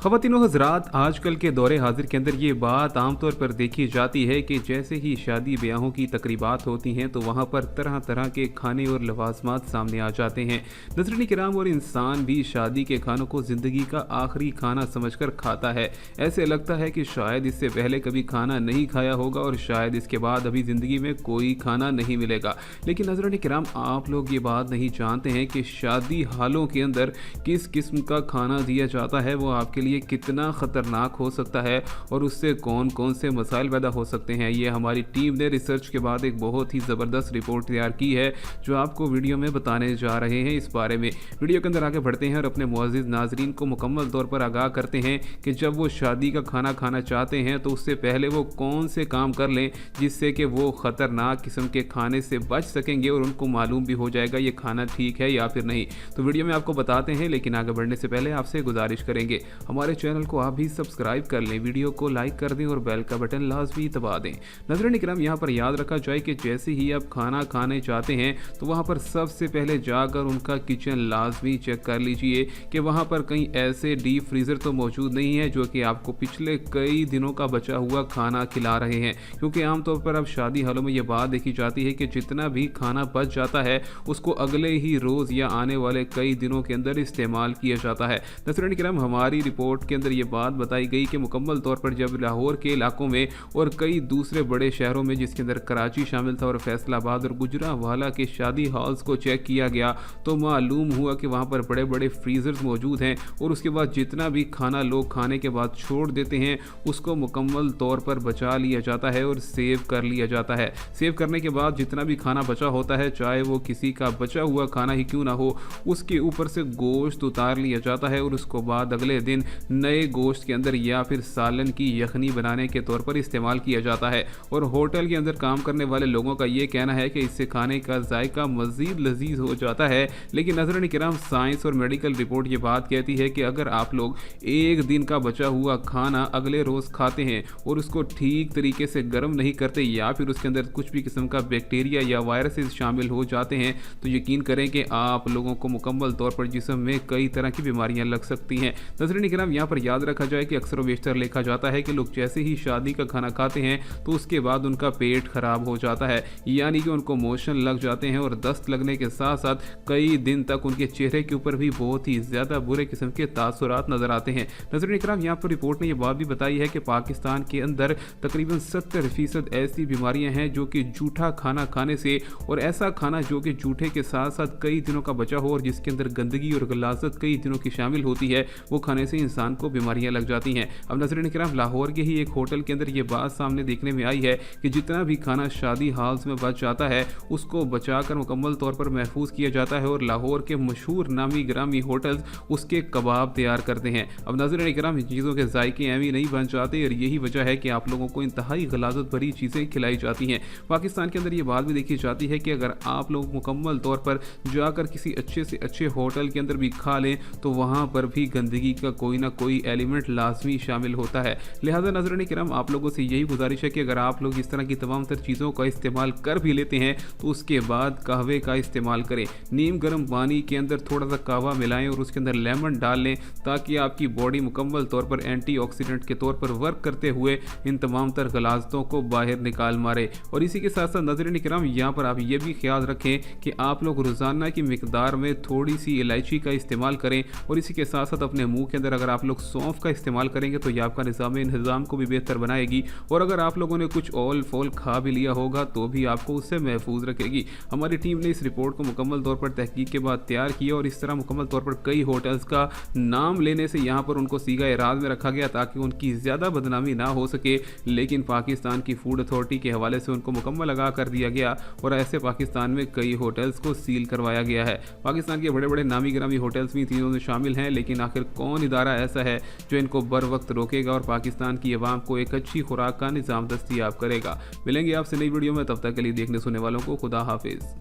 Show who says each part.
Speaker 1: ख़वातीन व हज़रात, आजकल के दौरे हाजिर के अंदर ये बात आमतौर पर देखी जाती है कि जैसे ही शादी ब्याहों की तकरीबात होती हैं तो वहाँ पर तरह तरह के खाने और लवाजमात सामने आ जाते हैं। नज़रीन किराम, और इंसान भी शादी के खानों को ज़िंदगी का आखिरी खाना समझकर खाता है। ऐसे लगता है कि शायद इससे पहले कभी खाना नहीं खाया होगा और शायद इसके बाद अभी ज़िंदगी में कोई खाना नहीं मिलेगा। लेकिन नज़रीन किराम, आप लोग ये बात नहीं जानते हैं कि शादी हालों के अंदर किस किस्म का खाना दिया जाता है, वो आपके लिए कितना ख़तरनाक हो सकता है और उससे कौन कौन से मसाइल पैदा हो सकते हैं। ये हमारी टीम ने रिसर्च के बाद एक बहुत ही ज़बरदस्त रिपोर्ट तैयार की है जो आपको वीडियो में बताने जा रहे हैं। इस बारे में वीडियो के अंदर आगे बढ़ते हैं और अपने मुअज़्ज़िज़ नाज़रीन को मुकम्मल तौर पर आगाह करते हैं कि जब वो शादी का खाना खाना चाहते हैं तो उससे पहले वो कौन से काम कर लें जिससे कि वो ख़तरनाक किस्म के खाने से बच सकेंगे और उनको मालूम भी हो जाएगा ये खाना ठीक है या फिर नहीं। तो वीडियो में आपको बताते हैं, लेकिन आगे बढ़ने से पहले आपसे गुजारिश करेंगे हमारे चैनल को आप भी सब्सक्राइब कर लें, वीडियो को लाइक कर दें और बेल का बटन लाजमी दबा दें। नज़रीन किराम, यहाँ पर याद रखा जाए कि जैसे ही आप खाना खाने चाहते हैं तो वहाँ पर सबसे पहले जाकर उनका किचन लाजमी चेक कर लीजिए कि वहाँ पर कहीं ऐसे डीप फ्रीज़र तो मौजूद नहीं है जो कि आपको पिछले कई दिनों का बचा हुआ खाना खिला रहे हैं। क्योंकि आमतौर पर अब शादी हालों में ये बात देखी जाती है कि जितना भी खाना बच जाता है उसको अगले ही रोज़ या आने वाले कई दिनों के अंदर इस्तेमाल किया जाता है। नज़रीन किराम, हमारी रिपोर्ट के अंदर ये बात बताई गई कि मुकम्मल तौर पर जब लाहौर के इलाकों में और कई दूसरे बड़े शहरों में, जिसके अंदर कराची शामिल था और फैसलाबाद और गुजरांवाला के शादी हॉल्स को चेक किया गया तो मालूम हुआ कि वहाँ पर बड़े बड़े फ्रीज़र्स मौजूद हैं और उसके बाद जितना भी खाना लोग खाने के बाद छोड़ देते हैं उसको मुकम्मल तौर पर बचा लिया जाता है और सेव कर लिया जाता है। सेव करने के बाद जितना भी खाना बचा होता है, चाहे वो किसी का बचा हुआ खाना ही क्यों ना हो, उसके ऊपर से गोश्त उतार लिया जाता है और उसको बाद अगले दिन नए गोश्त के अंदर या फिर सालन की यखनी बनाने के तौर पर इस्तेमाल किया जाता है। और होटल के अंदर काम करने वाले लोगों का ये कहना है कि इससे खाने का जायका मज़ीद लजीज हो जाता है। लेकिन नज़रीन किराम, साइंस और मेडिकल रिपोर्ट ये बात कहती है कि अगर आप लोग एक दिन का बचा हुआ खाना अगले रोज़ खाते हैं और उसको ठीक तरीके से गर्म नहीं करते या फिर उसके अंदर कुछ भी किस्म का बैक्टीरिया या वायरसेस शामिल हो जाते हैं तो यकीन करें कि आप लोगों को मुकम्मल तौर पर जिस्म में कई तरह की बीमारियां लग सकती हैं। नज़रीन किराम, यहाँ पर याद रखा जाए कि अक्सर बेशतर देखा जाता है कि लोग जैसे ही शादी का खाना खाते हैं तो उसके बाद उनका पेट खराब हो जाता है, यानी कि उनको मोशन लग जाते हैं और दस्त लगने के साथ साथ कई दिन तक उनके चेहरे के ऊपर भी बहुत ही ज़्यादा बुरे किस्म के तासुरात नज़र आते हैं। नज़रीन किराम, यहाँ पर रिपोर्ट ने यह बात भी बताई है कि पाकिस्तान के अंदर तकरीबन 70% ऐसी बीमारियां हैं जो कि जूठा खाना खाने से, और ऐसा खाना जो कि जूठे के साथ साथ कई दिनों का बचा हो और जिसके अंदर गंदगी और गलाजत कई दिनों की शामिल होती है, वो खाने से इंसान को बीमारियां लग जाती हैं। अब नज़रीन किराम, लाहौर के ही एक होटल के अंदर ये बात सामने देखने में आई है कि जितना भी खाना शादी हॉल्स में बच जाता है उसको बचाकर मुकम्मल तौर पर महफूज किया जाता है और लाहौर के मशहूर नामी ग्रामी होटल्स उसके कबाब तैयार करते हैं। अब नज़रीन किराम, इन चीज़ों के जायके एमी नहीं बन जाते और यही वजह है कि आप लोगों को इंतहाई गलाजत भरी चीज़ें खिलाई जाती हैं। पाकिस्तान के अंदर ये बात भी देखी जाती है कि अगर आप लोग मुकम्मल तौर पर जाकर किसी अच्छे से अच्छे होटल के अंदर भी खा लें तो वहाँ पर भी गंदगी का कोई ना कोई एलिमेंट लाजमी शामिल होता है। लिहाजा नज़रीन किराम, आप लोगों से यही गुजारिश है कि अगर आप लोग इस तरह की तमाम तर चीज़ों का इस्तेमाल कर भी लेते हैं तो उसके बाद कहवे का इस्तेमाल करें। नीम गर्म पानी के अंदर थोड़ा सा कहवा मिलाएं और उसके अंदर लेमन डाल लें ताकि आपकी बॉडी मुकम्मल तौर पर एंटीऑक्सीडेंट के तौर पर वर्क करते हुए इन तमाम तर गलाजतों को बाहर निकाल मारे। और इसी के साथ साथ नज़रीन किराम, यहाँ पर आप ये भी ख्याल रखें कि आप लोग रोज़ाना की मिकदार में थोड़ी सी इलायची का इस्तेमाल करें और इसी के साथ साथ अपने मुंह के अंदर अगर आप लोग सौंफ का इस्तेमाल करेंगे तो ये आपका निज़ाम को भी बेहतर बनाएगी और अगर आप लोगों ने कुछ ऑल फोल खा भी लिया होगा तो भी आपको उससे महफूज रखेगी। हमारी टीम ने इस रिपोर्ट को मुकम्मल तौर पर तहकीक के बाद तैयार किया और इस तरह मुकम्मल तौर पर कई होटल्स का नाम लेने से यहाँ पर उनको सीगा इराद में रखा गया ताकि उनकी ज़्यादा बदनामी ना हो सके, लेकिन पाकिस्तान की फूड अथॉरिटी के हवाले से उनको मुकम्मल आगाह कर दिया गया और ऐसे पाकिस्तान में कई होटल्स को सील करवाया गया है। पाकिस्तान के बड़े बड़े नामी गिरामी होटल्स भी चीज़ों में शामिल हैं, लेकिन आखिर कौन इदारा ऐसा है जो इनको बर वक्त रोकेगा और पाकिस्तान की अवाम को एक अच्छी खुराक का निज़ाम दस्तयाब करेगा। मिलेंगे आपसे नई वीडियो में, तब तक के लिए देखने सुनने वालों को खुदा हाफिज़।